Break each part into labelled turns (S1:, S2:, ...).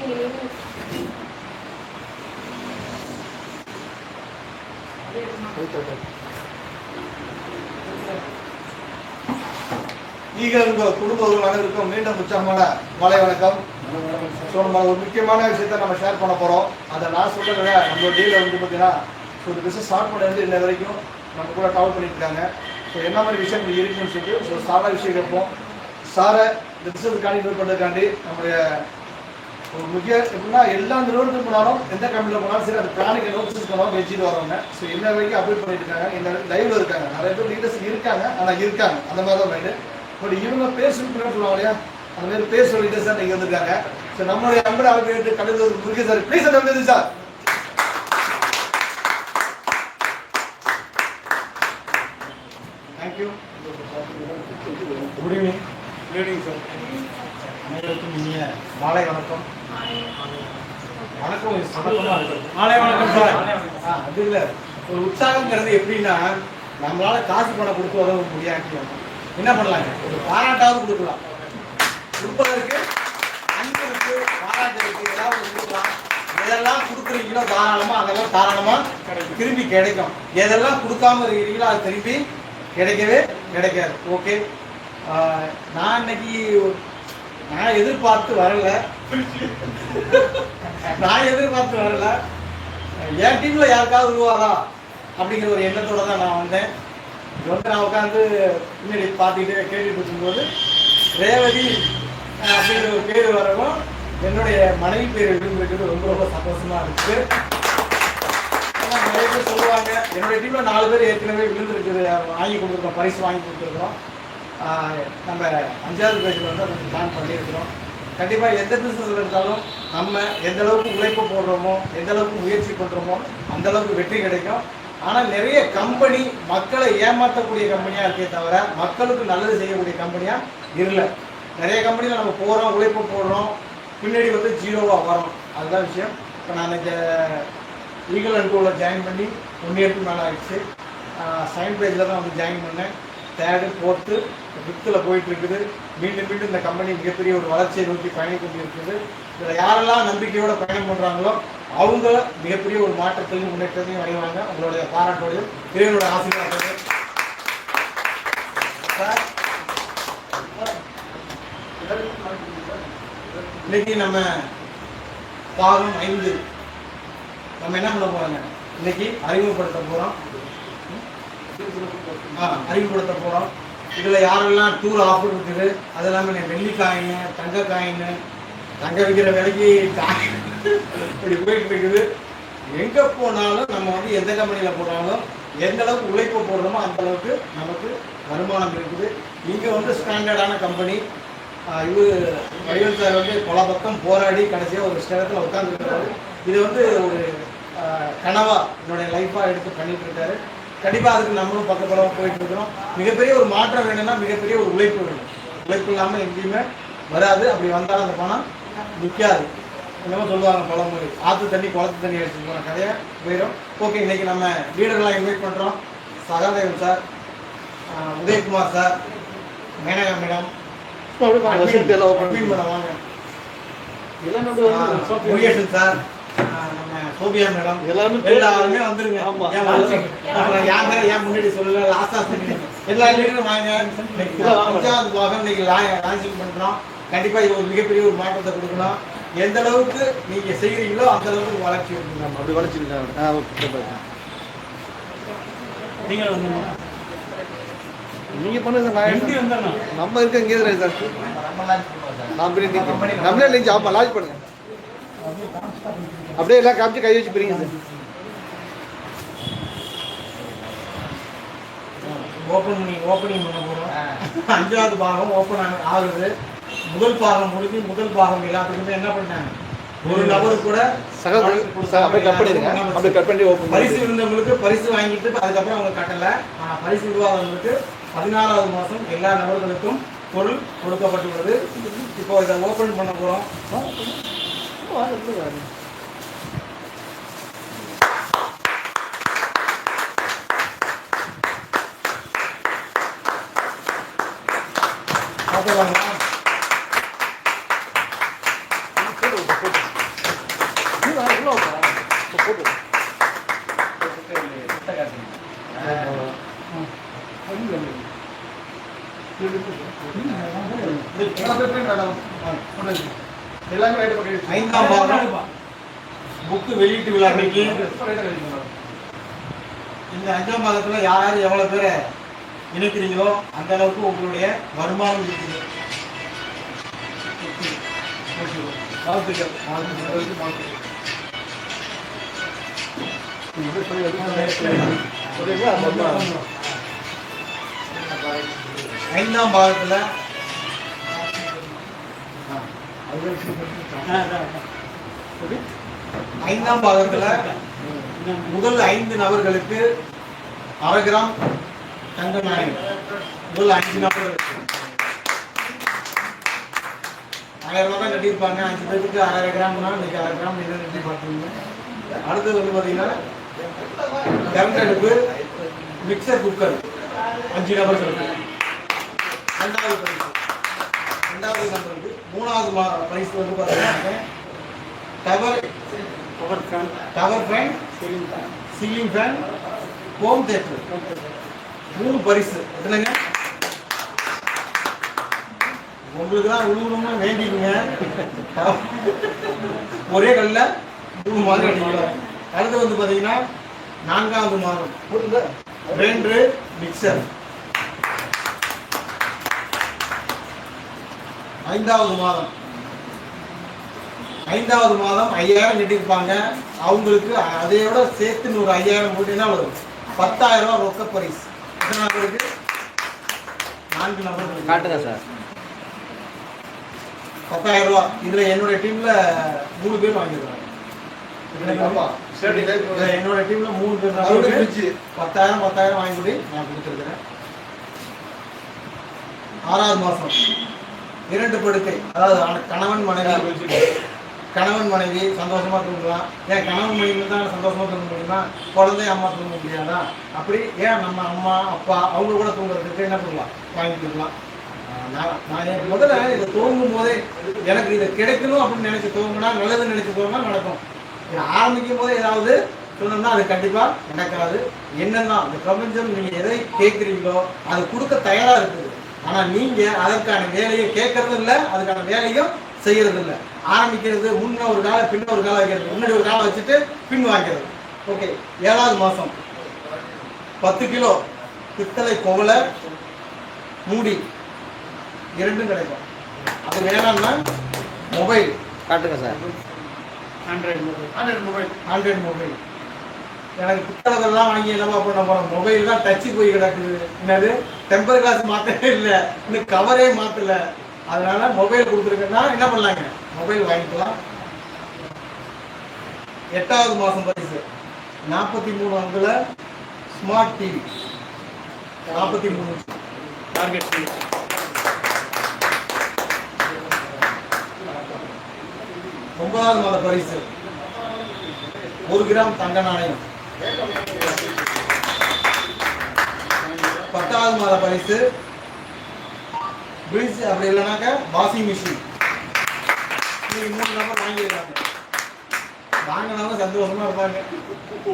S1: குடும்ப அனைவருக்கும் மீண்டும் உற்சாகமான மாலை வணக்கம். நம்ம ஒரு முக்கியமான விஷயத்த நம்ம ஷேர் பண்ண போறோம். அதை நான் சொல்றத நம்மளோட டீல வந்து பார்த்தீங்கன்னா ஒரு பிசினஸ் ஸ்டார்ட் பண்ணது இன்ன வரைக்கும் நம்ம கூட ட்ராவல் பண்ணிட்டு இருக்காங்க. ஸோ என்ன மாதிரி விஷயம் இருக்குன்னு சொல்லிட்டு ஸோ சாரா விஷயம் கேட்போம். சாரை இந்த பிசினஸ்க்காண்டி இன்வைட் பண்ணுறதுக்காண்டி நம்முடைய ஒரு முக்கிய எப்படின்னா எல்லா நிறுவனத்துக்கு போனாலும் எந்த கம்பெனியில் போனாலும் சரி அது பிளானுக்கு நோட்டீஸ் போனாலும் வச்சுட்டு வரவங்க. ஸோ இன்ன வரைக்கும் அப்டேட் பண்ணிட்டு இருக்காங்க. இந்த லைவ்ல இருக்காங்க, நிறைய பேர் லீடர்ஸ் இருக்காங்க, ஆனால் இருக்காங்க அந்த மாதிரி தான் மைண்டு. பட் இவங்க பேர் சொல்லிட்டு சொல்லுவாங்க இல்லையா, அந்த மாதிரி பேர் சொல்லி லீடர்ஸ் தான் நீங்கள் வந்திருக்காங்க. ஸோ நம்மளுடைய அன்பு ஆகிட்டு கடையில் முருகே sir please sir sir. Thank you. Good evening. Good evening sir. அனைவருக்கும் இனிய மாலை வணக்கம். வணக்கம் மாலை வணக்கம் சார். அது இல்லை, ஒரு உற்சாகங்கிறது எப்படின்னா நம்மளால காசு பணம் கொடுத்து உதவ முடியாது. என்ன பண்ணலாங்க, ஒரு பாராட்டாவது கொடுக்கலாம். கொடுப்பதற்கு அன்பு இருக்கு, பாராட்டு இருக்கு, ஏதாவது கொடுக்கலாம். எதெல்லாம் கொடுக்குறீங்களோ தாராளமா அதெல்லாம் தாராளமா திரும்பி கிடைக்கும். எதெல்லாம் கொடுக்காம இருக்கிறீங்களோ அது திரும்பி கிடைக்கவே கிடைக்காது. ஓகே, நான் இன்னைக்கு நான் எதிர்பார்த்து வரல, என் டீம்ல யாருக்காவது உருவாதா அப்படிங்கிற ஒரு எண்ணத்தோட தான் நான் வந்தேன். இது வந்து நான் உட்காந்து முன்னாடி பார்த்துக்கிட்டு கேட்டுட்டு இருக்கும்போது ரேவதி அப்படிங்கிற ஒரு பேர் வரவும் என்னுடைய மனைவி பேர் விழுந்திருக்கிறது ரொம்ப ரொம்ப சந்தோஷமா இருக்கு. நிறைய பேர் சொல்லுவாங்க, என்னுடைய டீம்ல 4 பேர் ஏற்கனவே விழுந்திருக்குது, வாங்கி கொடுத்துருக்கோம், பரிசு வாங்கி கொடுத்துருக்கோம். நம்ம 5வது பேஜில் வந்து அதை பிளான் பண்ணியிருக்கிறோம். கண்டிப்பாக எந்த பிஸ்னஸில் இருந்தாலும் நம்ம எந்த அளவுக்கு உழைப்பு போடுறோமோ, எந்த அளவுக்கு முயற்சி பண்ணுறோமோ அந்த அளவுக்கு வெற்றி கிடைக்கும். ஆனால் நிறைய கம்பெனி மக்களை ஏமாற்றக்கூடிய கம்பெனியாக இருக்கே தவிர மக்களுக்கு நல்லது செய்யக்கூடிய கம்பெனியாக இல்லை. நிறைய கம்பெனியில் நம்ம போகிறோம், உழைப்பு போடுறோம், பின்னாடி வந்து ஜீரோவாக வரும். அதுதான் விஷயம். இப்போ நான் இந்த ஈகல் அண்ட் கோவில் ஜாயின் பண்ணி 1 இயருக்கு மேலே ஆகிடுச்சு. சைன் பேஜில் தான் வந்து ஜாயின் பண்ணேன். 3rd 4th 5th போயிட்டு இருக்குது. மீண்டும் மீண்டும் இந்த கம்பெனி மிகப்பெரிய ஒரு வளர்ச்சியை நோக்கி பயணிக்க இருக்குது. இதில் யாரெல்லாம் நம்பிக்கையோட பயணம் பண்ணுறாங்களோ அவங்க மிகப்பெரிய ஒரு மாற்றத்தையும் முன்னேற்றத்தையும் அடைவாங்க. உங்களுடைய பாராட்டோடையும் இறைவனோட ஆசீர்வாதத்தோடு இன்னைக்கு நம்ம பாகம் 5 நம்ம என்ன பண்ண போறாங்க, இன்னைக்கு அறிமுகப்படுத்த போறோம். இதுல யாரெல்லாம் டூர் ஆஃபர் இருக்குது, அது இல்லாமல் வெள்ளி காயின், தங்க காயின், தங்க விற்கிற விலைக்கு இப்படி போயிட்டு இருக்குது. எங்க போனாலும் நம்ம வந்து எந்த கம்பெனியில போனாலும் எந்த அளவுக்கு உழைப்பு போடுறோமோ அந்த அளவுக்கு நமக்கு வருமானம் இருக்குது. இங்க வந்து ஸ்டாண்டர்டான கம்பெனி. இவர் வடிவல் சார் வந்து பல பக்கம் போராடி கடைசியாக ஒரு ஸ்டேரத்தில் உட்காந்துருக்கிறாரு. இது வந்து ஒரு கனவா என்னுடைய லைஃபாக எடுத்து பண்ணிட்டு இருக்காரு. கண்டிப்பாக அதுக்கு நம்மளும் பக்கத்தில் போயிட்டு இருக்கிறோம். மிகப்பெரிய ஒரு மாற்றம் வேணும்னா மிகப்பெரிய ஒரு உழைப்பு வேணும். உழைப்பு இல்லாமல் எங்கேயுமே வராது. அப்படி வந்தாலும் அந்த பணம் நிற்காது. என்னமோ சொல்லுவாங்க பழமொழி, ஆற்று தண்ணி குளத்து தண்ணி அடிச்சுட்டு போன கதையாக போயிடும். ஓகே, இன்னைக்கு நம்ம லீடர்லாம் இன்வைட் பண்ணுறோம். Sahadevan sir, Udayakumar sir, Menaka madam, Murugesan sir, Sophia madam, எல்லாருமே வந்துருங்க. ஏன் முன்னாடி சொல்லல, லாஸ்டா எல்லா லீடரும் வாங்க. 5வது பாகம் இன்னைக்கு லான்ச்சிங் பண்றோம். கண்டிப்பா இது ஒரு மிகப்பெரிய ஒரு மாற்றத்தை கொடுக்கணும். எந்த அளவுக்கு நீங்க செய்யறீங்களோ அந்த அளவுக்கு வளர்ச்சி இருக்கு. அப்படி வளர்ச்சிருக்காங்க. நீங்க பண்ணுங்க, நம்ம இருக்க இங்கே சார். நம்மளே லிங்க் ஆமா லான்ச் பண்ணுங்க. அப்படியே எல்லாம் காமிச்சு கை வச்சு பிரிங்க சார். ஓப்பனிங் பண்ண போறோம். 5வது பாகம் ஓப்பன் ஆகுது. முதல் பாகம் முடிஞ்சு முதல் பாகம் எல்லாத்துக்குமே என்ன பண்ணாங்க, ஒரு நபரு கூட பரிசு இருந்தவங்களுக்கு பரிசு வாங்கிட்டு அதுக்கப்புறம் அவங்க கட்டல. ஆனா பரிசு விவாதங்களுக்கு 16வது மாதம் எல்லா நபர்களுக்கும் பொருள் கொடுக்கப்பட்டுள்ளது. இப்போ இதை ஓப்பன் பண்ண போறோம். பார்த்துக்கலாங்களா? ஐந்தாம் பாகம் புக்கு வெளியீட்டு விழா அன்னைக்கு இந்த அஞ்சாம் பாகத்தில் யார் யார் எவ்வளோ பேரை இணைக்கிறீங்களோ அந்த அளவுக்கு உங்களுடைய வருமானம் இருக்குது. ஐந்தாம் பாகத்தில் முதல் 5 நபர்களுக்கு 1/2 கிராம் தங்க நாணயம். முதல் 5 நபர்களுக்கு 1000 ரூபாய் தான் கட்டியிருப்பாங்க. 5 பேருக்கு 1/2 கிராம்னா இன்னைக்கு 1/2 கிராம் கட்டி பார்த்துருங்க. அடுத்தது வந்து பார்த்தீங்கன்னா கரண்ட் அடுப்பு, மிக்சர் குக்கர் 5 நபர்களுக்கு. ரெண்டாவது நம்பருக்கு. மூணாவது பிரைஸ் வந்து பார்த்தீங்கன்னா tower fan, ceiling fan, home theatre 3 பரிசு. எதுலங்க உங்களுக்கு தான் உழுவணும்னு வேண்டிக்குங்க. ஒரே கல்ல 3 மாதம் அடிக்கலாம். அடுத்து வந்து பார்த்தீங்கன்னா 4வது மாதம் கிரைண்டரு, மிக்சர். 5வது மாதம் 5000 கட்டியிருப்பாங்க. அவங்களுக்கு அதையோட சேர்த்து 5000 போட்டீங்கன்னா வரும் 10,000 ரூபாய் ரொக்க பரிசு. எத்தனை நபருக்கு? 4 நபர்கள் காட்டுங்க சார். 10,000 ரூபாய். இதுல என்னோட டீம்ல 3 பேர் வாங்கிடுறாங்க. என்னோட டீம்ல 3 பேர் 10,000 வாங்கி கொடு நான் கொடுத்துருக்கிறேன். 6வது மாசம் 2 படுக்கை. அதாவது கணவன் மனைவி சந்தோஷமா தூங்கலாம். ஏன் கணவன் மனைவி தான் சந்தோஷமா தூங்க முடியுமா? குழந்தை அம்மா தூங்க முடியாதா? அப்படி ஏன் நம்ம அம்மா அப்பா அவங்க கூட தூங்குறதுக்கு என்ன பண்ணலாம்? வாங்கிக்கலாம். நான் முதல்ல இதை தூங்கும் போதே எனக்கு இதை கிடைக்கணும் அப்படின்னு நினைச்சு தூங்கினா, நல்லது நினைச்சு தூங்கினா நடக்கும். ஆரம்பிக்கும் போதே ஏதாவது சொன்னோம்னா அது கண்டிப்பா நடக்காது. என்னன்னா இந்த பிரபஞ்சம் நீங்க எதை கேட்குறீங்களோ அது கொடுக்க தயாரா இருக்குது. ஆனா நீங்க அதற்கான வேலையை கேட்கறதும் இல்லை, அதுக்கான வேலையும் செய்யறது இல்லை. ஆரம்பிக்கிறது முன்ன ஒரு கால பின்ன ஒரு காலம் வைக்கிறது, முன்னாடி ஒரு காலம் வச்சுட்டு பின் வாங்கிறது. ஓகே. 7வது மாசம் 10 கிலோ பித்தளை குவளை மூடி 2 கிடைக்கும். அது வேணாம்னா மொபைல் காட்டுங்க சார். Android mobile. எனக்கு புத்தகங்கள்லாம் வாங்கி என்னவா பண்ண போறோம்? மொபைல் தான் டச்சு போய் கிடக்குது. என்னது டெம்பர் கிளாஸ் மாற்றவே இல்லை, இன்னும் கவரே மாற்றல. அதனால மொபைல் கொடுத்துருக்கேன்னா என்ன பண்ணலாங்க? மொபைல் வாங்கிக்கலாம். 8வது மாசம் பரிசு 43 அங்குல ஸ்மார்ட் டிவி 43 டார்கெட் டிவி. 9வது மாத பரிசு 1 கிராம் தங்க நாணயம். 10வது மாத பரிசு பிரிட்ஜ், அப்படி இல்லைனாக்க வாஷிங் மிஷின். 3 நபர் வாங்கியிருக்காங்க. வாங்கினவங்க சந்தோஷமா இருப்பாங்க.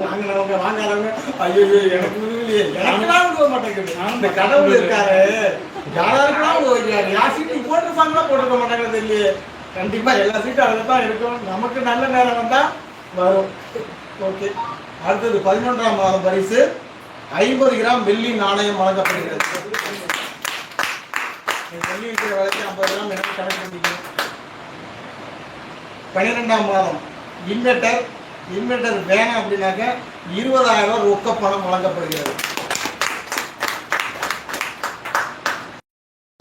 S1: வாங்காதவங்க ஐயோ எனக்கு இல்லையே, எனக்குலாம் போக மாட்டேங்குது. இந்த கடவுள் இருக்காரு, யாராருக்கெல்லாம் வைக்கிறாரு. யார் சீட்டு போட்டிருப்பாங்களா போட்டிருக்க மாட்டாங்க தெரியலையே. கண்டிப்பா எல்லா சீட்டும் அதில் தான் இருக்கும். நமக்கு நல்ல நேரம் வந்தா வரும். ஓகே. அடுத்தது 11ஆம் மாதம் பரிசு 50 கிராம் வெள்ளி நாணயம் வழங்கப்படுகிறது. வெள்ளி இருக்கிற வேலைக்கு 50 கிராம் எனக்கு கணக்கு பண்ணிக்கணும். 12ஆம் மாதம் இன்வெர்டர் வேணும் அப்படின்னாக்க 20,000 ரூபாய் ரொக்க பணம் வழங்கப்படுகிறது.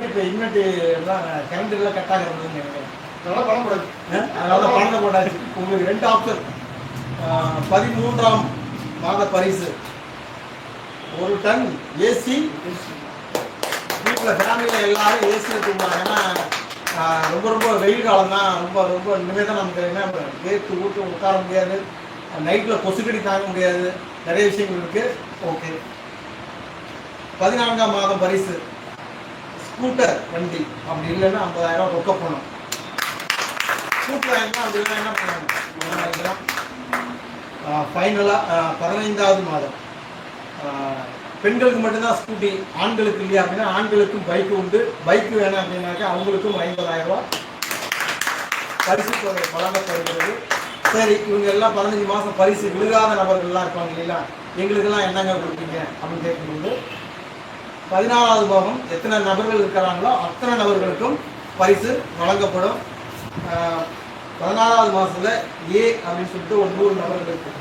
S1: இப்போ இன்வெர்டர் எல்லாம் கரண்ட் எல்லாம் கட் ஆகிறதுன்னு நினைக்கிறேன். அதனால பணத்தை போட்டாச்சு. உங்களுக்கு 2 ஆப்ஷன். 13ஆம் மாத பரிசு 1 டன் ஏசி. வீட்டில் ஃபேமிலியில் எல்லாரும் ஏசியில் தூங்குறாங்க. ஏன்னா ரொம்ப வெயில் காலம் தான். ரொம்ப இனிமேல் தான் நமக்கு என்ன வேர்த்து ஊட்டு உட்கார முடியாது. நைட்டில் கொசுக்கடி தாங்க முடியாது. நிறைய விஷயங்கள் இருக்குது. ஓகே. 14ஆம் மாதம் பரிசு ஸ்கூட்டர் வண்டி. அப்படி இல்லைன்னா 50,000 ரூபாய் ரொக்க பணம். ஸ்கூட்டர் வாங்கினா அப்படிலாம் என்ன பண்ணுவாங்க? ஃபைனலாக 15வது மாதம் பெண்களுக்கு மட்டும்தான் ஸ்கூட்டி, ஆண்களுக்கு இல்லையா அப்படின்னா ஆண்களுக்கும் பைக்கு உண்டு. பைக்கு வேணும் அப்படின்னாக்கா அவங்களுக்கும் 50,000 ரூபாய் பரிசு தொகை வழங்கப்படுகிறது. சரி, இவங்க எல்லாம் 15 மாதம் பரிசு விழுகாத நபர்கள்லாம் இருப்பாங்க இல்லைங்களா, எங்களுக்கெல்லாம் என்னங்க கொடுப்பீங்க அப்படின்னு கேட்கும்போது 14வது பாகம் எத்தனை நபர்கள் இருக்கிறாங்களோ அத்தனை நபர்களுக்கும் பரிசு வழங்கப்படும். 16வது மாதத்தில் ஏ அப்படின்னு சொல்லிட்டு ஒரு 100 நபர்களுக்கு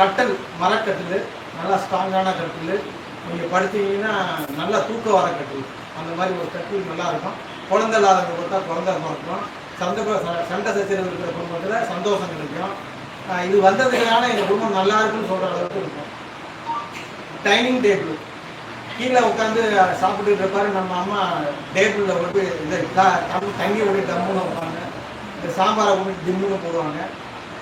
S1: கட்டல், மரக்கட்டில், நல்லா ஸ்ட்ராங்கான கட்டில், நீங்கள் படுத்தீங்கன்னா நல்லா தூக்கம் வர கட்டில், அந்த மாதிரி ஒரு கட்டில் நல்லா இருக்கும். குழந்தை இல்லாதவங்க பார்த்தா குழந்தை இருக்கும். சண்டை சச்சரவு இருக்கிற குடும்பத்தில் சந்தோஷம் கிடைக்கும். இது வந்ததுக்கான எங்கள் குடும்பம் நல்லா இருக்குன்னு சொல்கிற அளவுக்கு இருக்கும். டைனிங் டேபிள், கீழே உட்காந்து சாப்பிட்டுட்டு இருப்பாரு நம்ம அம்மா, டேபிளில் கொண்டு இந்த தண்ணி விட்டு டம்முன்னு வைப்பாங்க, இந்த சாம்பாரை கொண்டு டிம்முன்னு போடுவாங்க.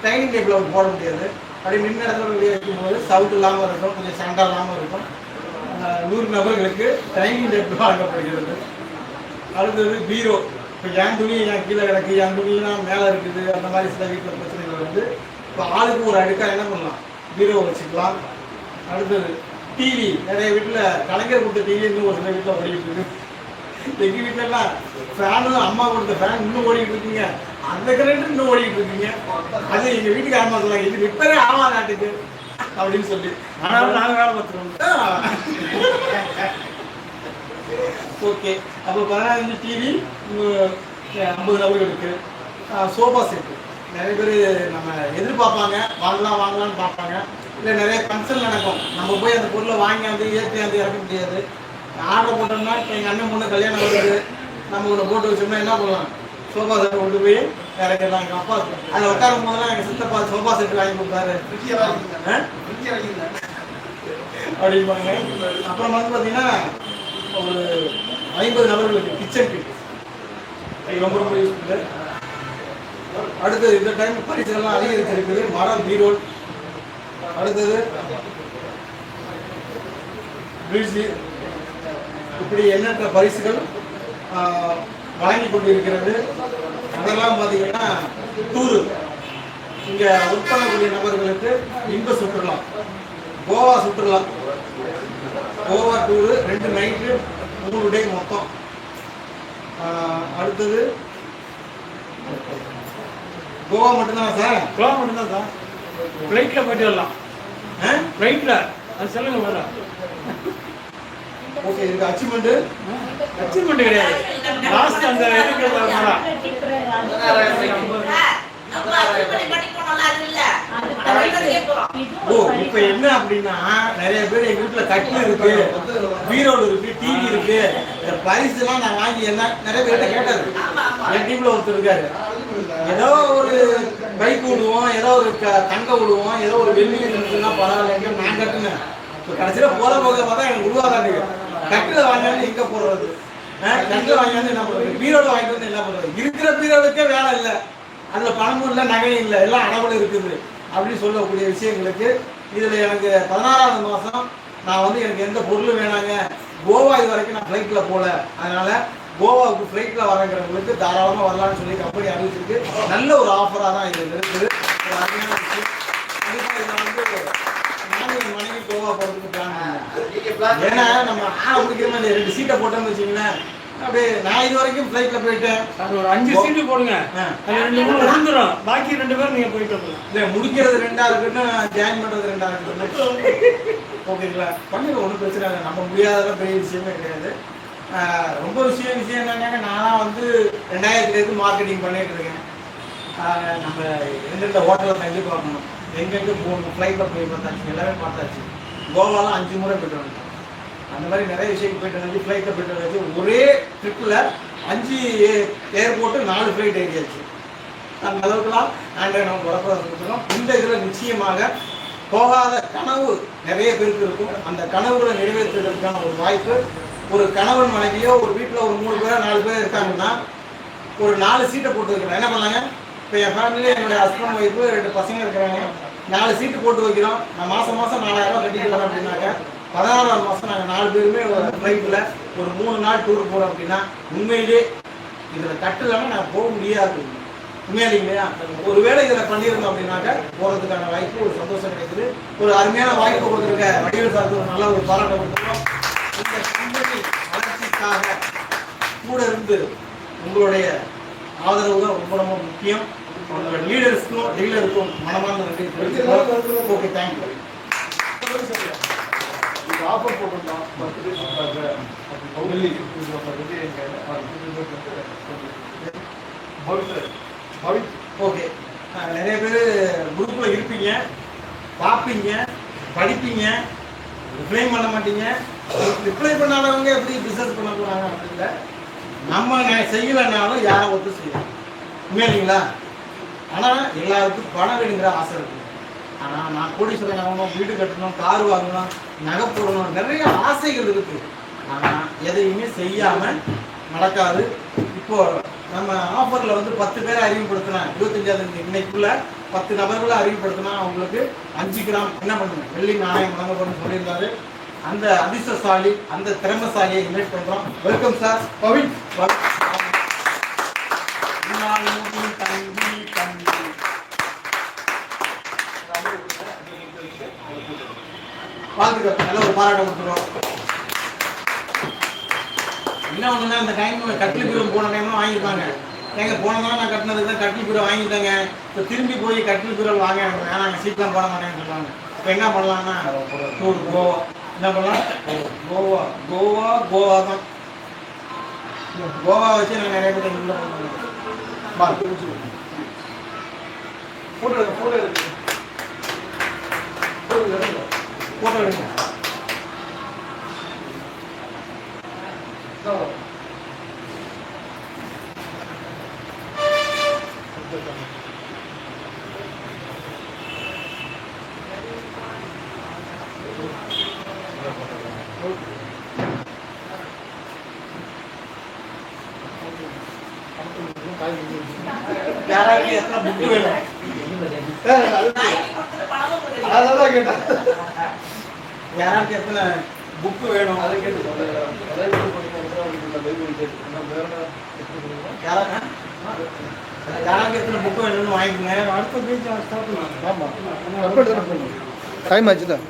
S1: டைனிங் டேபிள் அவர் போட முடியாது. அப்படி நின்று இடத்துல வெளியே வைக்கும்போது சவுட் இல்லாமல் இருக்கும், கொஞ்சம் சண்டை இல்லாமல் இருக்கும். 100 நபர்களுக்கு டைனிங் டேபிள் வழங்கப்படுகிறது. அடுத்தது பீரோ. இப்போ என் துணி என் கீழே கிடக்கு, என் துணியெல்லாம் மேலே இருக்குது, அந்த மாதிரி சில வீட்டில் பிரச்சனைகள் வந்து இப்போ ஆளுக்கு ஒரு அடுக்காக என்ன பண்ணலாம், பீரோ வச்சுக்கலாம். அடுத்தது டிவி. நிறைய வீட்டில் கலைஞர் கொடுத்த டிவி இன்னும் ஒரு சில வீட்டில் ஓடிக்கிட்டு இருக்கு. எங்கள் வீட்டிலலாம் ஃபேனு அம்மா கொடுத்த ஃபேன் இன்னும் ஓடிக்கிட்டு இருக்கீங்க, அந்த கரண்ட் இன்னும் ஓடிக்கிட்டு இருக்கீங்க. அது எங்கள் வீட்டுக்கு அம்மா சொல்லுவாங்க, இது ரிப்பேரே ஆமா நாட்டுக்கு அப்படின்னு சொல்லி. ஆனால் நாங்கள் வேலை பார்த்துருவோம். ஓகே, அப்போ 15 டிவி, 50 நபர்களுக்கு. சோஃபா செட்டு நிறைய பேர் நம்ம எதிர்பார்ப்பாங்க, வாங்கலாம்னு பார்ப்பாங்க. இல்லை நிறைய ஃபங்க்ஷன் நடக்கும், நம்ம போய் அந்த பொருளை வாங்கி வந்து ஏற்றி வந்து இறக்க முடியாது. ஆர்டர் போட்டோம்னா இப்போ எங்கள் அண்ணன் பொண்ணு கல்யாணம் வருது, நம்ம ஒன்று போட்டு வச்சோம்னா என்ன பண்ணலாம், சோஃபா செட்டை கொண்டு போய் இறக்கிடலாம். எங்கள் அப்பா அதில் உட்காரும் போதெல்லாம் எங்கள் சித்தப்பா சோஃபா செட்டு வாங்கி கொடுத்தாரு அப்படிம்பாங்க. அப்புறம் வந்து பார்த்தீங்கன்னா ஒரு 50 நபர்களுக்கு கிச்சன் கிட், ரொம்ப ரொம்ப யூஸ்ஃபுல்லு. அடுத்தது இந்த டைம் பரிசுகள்லாம் அதிகரிச்சிருக்குது. மரம், பீரோல். அடுத்தது பிரிட்ஜு. இப்படி எண்ணற்ற பரிசுகள் வழங்கி கொண்டு இருக்கிறது. அதெல்லாம் பார்த்தீங்கன்னா டூரு, இங்கே ஒர்க் பண்ணக்கூடிய நபர்களுக்கு இன்ப சுற்றுலா, கோவா சுற்றுலா, கோவா டூரு 2 நைட்டு 3 டே மொத்தம். அடுத்தது கோவா மட்டும்தானா சார்?
S2: கோவா மட்டும்தான் சார். ஃப்ளைட்டில் போயிட்டு வரலாம். ஃப்ளைட்டில் அது சொல்லுங்க வர.
S1: ஓகே, இதுக்கு அச்சீவ்மெண்ட்டு
S2: கிடையாது. லாஸ்ட் அந்த இதுக்கு
S1: இப்ப என்ன அப்படின்னா நிறைய பேர் எங்க வீட்டுல கட்டில் இருக்கு, பீரோல் இருக்கு, டிவி இருக்கு, பரிசு எல்லாம் நான் வாங்கி என்ன நிறைய பேர்கிட்ட கேட்டாரு. என் டீம்ல ஒருத்தர் இருக்காரு, ஏதோ ஒரு பைக் விடுவோம், ஏதோ ஒரு தங்க விடுவோம், ஏதோ ஒரு வெள்ளி இருந்துச்சுன்னா பரவாயில்ல, நான் கட்டுனேன். இப்போ கடைசியில போற போக பார்த்தா எனக்கு உருவாதாங்க கட்டில வாங்கி எங்க போடுறது, கட்டில வாங்கி வந்து என்ன பண்றது, பீரோல வாங்கிட்டு வந்து என்ன பண்றது, இருக்கிற பீரோலுக்கே வேலை இல்லை, அதுல பணமும் இல்லை, நகையும் இல்லை, எல்லாம் அடவுல இருக்குது அப்படின்னு சொல்லக்கூடிய விஷயங்களுக்கு. இதுல எனக்கு 16வது மாதம் நான் வந்து எனக்கு எந்த பொருளும் வேணாங்க, கோவா இது வரைக்கும் நான் ஃப்ளைட்ல போல, அதனால கோவாவுக்கு ஃப்ளைட்ல வரங்கிறவங்களுக்கு தாராளமாக வரலாம்னு சொல்லி கம்பெனி அறிவிச்சிருக்கு. நல்ல ஒரு ஆஃபராக தான் இது இருக்குது, ஒரு அருமையான விஷயம். கண்டிப்பாக இதில் வந்து நானும் என் மனைவி கோவா போகிறதுக்கு பிளான், ஏன்னா நம்ம பிடிக்கிற மாதிரி 2 சீட்டை போட்டோம்னு வச்சிங்களேன், அப்படியே நான் இது வரைக்கும் ஃப்ளைட்ல போயிட்டேன்.
S2: அது ஒரு 5 சீட்டு போடுங்க, அது 2 3 விழுந்துரும், பாக்கி 2 பேர் நீங்க போயிட்டு வரலாம்.
S1: இல்லை முடிக்கிறது 2ஆ இருக்கட்டும், ஜாயின் பண்றது 2ஆ இருக்கட்டும், ஓகேங்களா, பண்ணிடுவோம், ஒன்றும் பிரச்சனை இல்லை. நம்ம முடியாதெல்லாம் பெரிய விஷயமே கிடையாது. ரொம்ப விஷயம் என்னன்னாங்க, நான் வந்து 2000 மார்க்கெட்டிங் பண்ணிட்டு இருக்கேன். நம்ம எந்தெந்த ஹோட்டலில் தங்கி பார்க்கணும், எங்கெங்கே போகணும், ஃப்ளைட்டில் போய் பார்த்தாச்சு, எல்லாமே பார்த்தாச்சு. கோவாலாம் 5 முறை போய்ட்டு வந்துட்டோம். அந்த மாதிரி நிறைய விஷயத்துக்கு போய்ட்டு வந்து ஃப்ளைட்டில் போய்ட்டு வந்தாச்சு. ஒரே ட்ரிப்பில் 5 ஏர்போர்ட்டு 4 ஃப்ளைட் ஏறியாச்சு. அந்த அளவுக்குலாம் ஆண்ட்ராய்டு நம்ம கொடுக்குறோம். இந்த இதில் நிச்சயமாக போகாத கனவு நிறைய பேருக்கு இருக்கும். அந்த கனவுகளை நிறைவேற்றுவதற்கான ஒரு வாய்ப்பு. ஒரு கணவன் மனைவியோ ஒரு வீட்டில் ஒரு 3 பேர் 4 பேர் இருக்காங்கன்னா ஒரு 4 சீட்டை போட்டு வைக்கிறோம். என்ன பண்ணலாங்க, இப்போ என் ஃபேமிலியில் என்னுடைய ஹஸ்பண்ட் ஒய்ஃபு 2 பசங்க இருக்கிறாங்க, 4 சீட்டு போட்டு வைக்கிறோம். நான் மாதம் 4000 கட்டிக்கலாம் அப்படின்னாக்க 16ஆம் மாதம் நாங்கள் 4 பேருமே ஒரு ஃப்ளைட்டில் ஒரு 3 நாள் டூர் போகிறோம் அப்படின்னா உண்மையிலே இதில் கட்டலாமல் நான் போக முடியாது. உண்மையிலே இல்லையா, ஒரு வேளை இதில் பண்ணியிருந்தோம் அப்படின்னாக்க போகிறதுக்கான வாய்ப்பு, ஒரு சந்தோஷம் கிடைக்குது. ஒரு அருமையான வாய்ப்பு கொடுத்துருக்க வடிவேல் சாருக்கு ஒரு நல்ல ஒரு பாராட்டை கொடுத்துருக்கோம். இந்த கம்பெனி வளர்ச்சிக்காக கூட இருந்து உங்களுடைய ஆதரவு தான் ரொம்ப ரொம்ப முக்கியம். உங்களோட லீடர்ஸ்க்கும் டீலருக்கும் மனமார்ந்த நன்றி. Okay, thank you.
S3: ஆஃபர் போட்டிருந்தோம் 10 days
S1: ஓகே, நிறைய பேர் குரூப்பில் இருப்பீங்க, பார்ப்பீங்க, படிப்பீங்க, ரிப்ளை பண்ண மாட்டீங்க. ரிப்ளை பண்ணாதவங்க எப்படி பிஸ்னஸ் பண்ண போகிறாங்க அப்படின்ல நம்ம செய்யலைன்னாலும் யாரை ஒத்து செய்யலாம், உண்மையில்லைங்களா? ஆனால் எல்லாருக்கும் பணம் வேணுங்கிற ஆசை இருக்குது. ஆனால் நான் கோடீஸ்வரன் ஆகணும், வீடு கட்டணும், கார் வாங்கணும், நகை போடணும், நிறைய ஆசைகள் இருக்குது. ஆனால் எதையுமே செய்யாமல் நடக்காது. இப்போ நம்ம ஆஃபரில் வந்து 10 பேரை அறிமுகப்படுத்தினா 25ஆம் இன்னைக்குள்ள 10 நபர்களை அறிமுகப்படுத்தினா அவங்களுக்கு 5 கிராம் என்ன பண்ணுங்க வெள்ளி நாணயம் வழங்கப்படும் சொல்லியிருந்தாரு. அந்த அதிர்ஷ்டசாலி, அந்த திறமைசாலியை இன்வைட் பண்ணுறோம். Welcome sir. பவின் வாழ்த்துக்கள். நல்ல ஒரு பாராட்ட கொடுத்துருவோம். என்ன ஒண்ணுன்னா இந்த டைம் கட்டில் பீரோ போன டைம்லாம் வாங்கியிருப்பாங்க. ஏங்க போன தடவை நான் கட்டினதுக்கு தான் கட்டில் பீரோ வாங்கிட்டாங்க. இப்போ திரும்பி போய் கட்டில் பீரோ வாங்க வேணாங்க, சீட்லாம் போட மாட்டேன்னு சொல்லுவாங்க. இப்போ என்ன பண்ணலாம்னா டூர் கோவா. என்ன பண்ணலாம்? கோவா கோவா கோவா தான். கோவா வச்சு நான் நிறைய பேர் உள்ள பண்ணுவாங்க.
S3: போட்டோ எடுங்க.
S1: போட்டோ எடுங்க. யாராவது எத்தனை புக்கு வேணும்?
S3: அதான் கேட்டேன்.
S1: யாராவது எத்தனை புக்கு வேணும்?
S3: அதை கேட்டு
S1: யாராவது எத்தனை புக்கு வேணும்னு வாங்கிக்கோங்க. அடுத்த பேஜ் ஸ்டார்ட் பண்ணலாம்.
S3: ஆமாம், டைம் ஆச்சு தான்.